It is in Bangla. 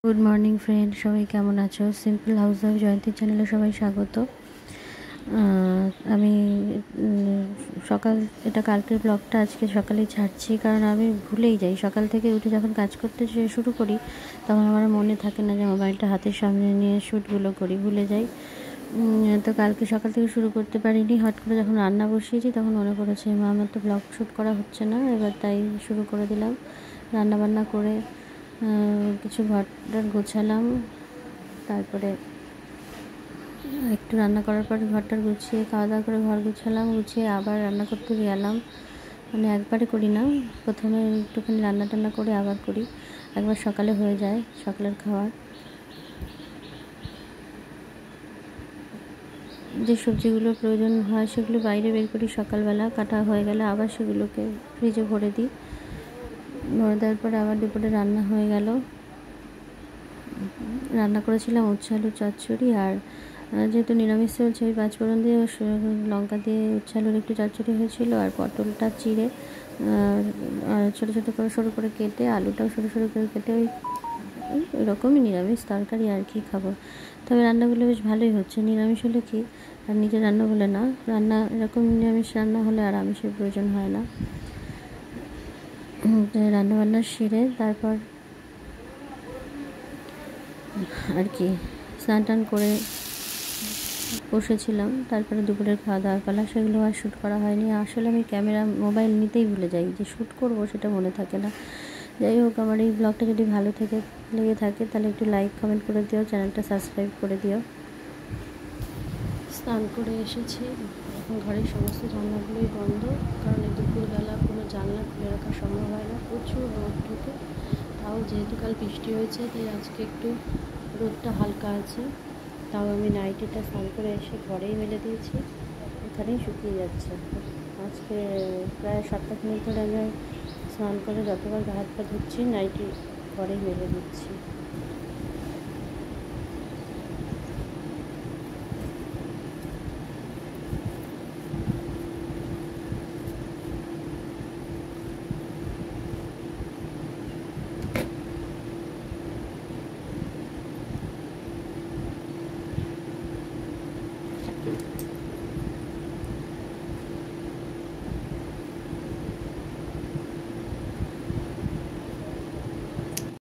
গুড মর্নিং ফ্রেন্ড, সবাই কেমন আছো? সিম্পল হাউস ওয়াইফ জয়ন্তী চ্যানেলে সবাই স্বাগত। আমি সকাল এটা কালকের ব্লগটা আজকে সকালেই ছাড়ছি, কারণ আমি ভুলেই যাই। সকাল থেকে উঠে যখন কাজ করতে শুরু করি তখন আমার মনে থাকে না যে মোবাইলটা হাতের সামনে নিয়ে শ্যুটগুলো করি, ভুলে যাই। তো কালকে সকাল থেকে শুরু করতে পারিনি। হট করে যখন রান্না বসিয়েছি তখন মনে পড়েছে আমার তো ব্লগ শ্যুট করা হচ্ছে না, এবার তাই শুরু করে দিলাম। রান্নাবান্না করে কিছু ঘরটার গোছালাম, তারপরে একটু রান্না করার পর ঘরটার গুছিয়ে খাওয়া দাওয়া করে ঘর গুছালাম, গুছিয়ে আবার রান্না করতে গেলাম। মানে একবারে করি না, প্রথমে একটুখানি রান্না টান্না করে আবার করি। একবার সকালে হয়ে যায় সকালের খাবার। যে সবজিগুলোর প্রয়োজন হয় সেগুলো বাইরে বের করি, সকালবেলা কাটা হয়ে গেলে আবার সেগুলোকে ফ্রিজে ভরে দিই। ভরে দেওয়ার পরে আবার দুপুরে রান্না হয়ে গেল। রান্না করেছিলাম উচ্ছে আলুর চচ্চড়ি, আর যেহেতু নিরামিষ চলছে ওই পাঁচফোড়ন দিয়ে লঙ্কা দিয়ে উচ্ছে আলুর একটু চচ্চড়ি হয়েছিল। আর পটলটা চিড়ে ছোটো ছোটো করে সরু করে কেটে, আলুটাও সরু সরু করে কেটে ওই রকমই নিরামিষ তরকারি আর কি খাবো। তবে রান্নাগুলো বেশ ভালোই হচ্ছে। নিরামিষ হলে কি আর নিজের রান্না বলে না, রান্না এরকম নিরামিষ রান্না হলে আর আমিষের প্রয়োজন হয় না। রান্নাবান্না সেরে তারপর আর কি স্নান টান করে বসেছিলাম। তারপরে দুপুরের খাওয়া দাওয়ার পালা, সেগুলো আর শ্যুট করা হয়নি। আসলে আমি মোবাইল নিতেই ভুলে যাই, যে শ্যুট করবো সেটা মনে থাকে না। যাই হোক, আমার এই ব্লগটা যদি ভালো লেগে থাকে তাহলে একটু লাইক কমেন্ট করে দিও, চ্যানেলটা সাবস্ক্রাইব করে দিও। স্নান করে এসেছি, এখন ঘরের সমস্ত জানলাগুলোই বন্ধ, কারণ এই দুপুরবেলা কোনো জানলা খুলে রাখা সম্ভব হয় না, প্রচুর রোদ ঢুকে। তাও যেহেতু কাল বৃষ্টি হয়েছে তাই আজকে একটু রোদটা হালকা আছে। তাও আমি নাইটিটা স্নান করে এসে ঘরেই মেলে দিয়েছি, এখানেই শুকিয়ে যাচ্ছে। আজকে প্রায় সপ্তাহখানেক ধরে আমি স্নান করে যতবার গা হাত পা ধুচ্ছি নাইটি ঘরেই মেলে দিচ্ছি।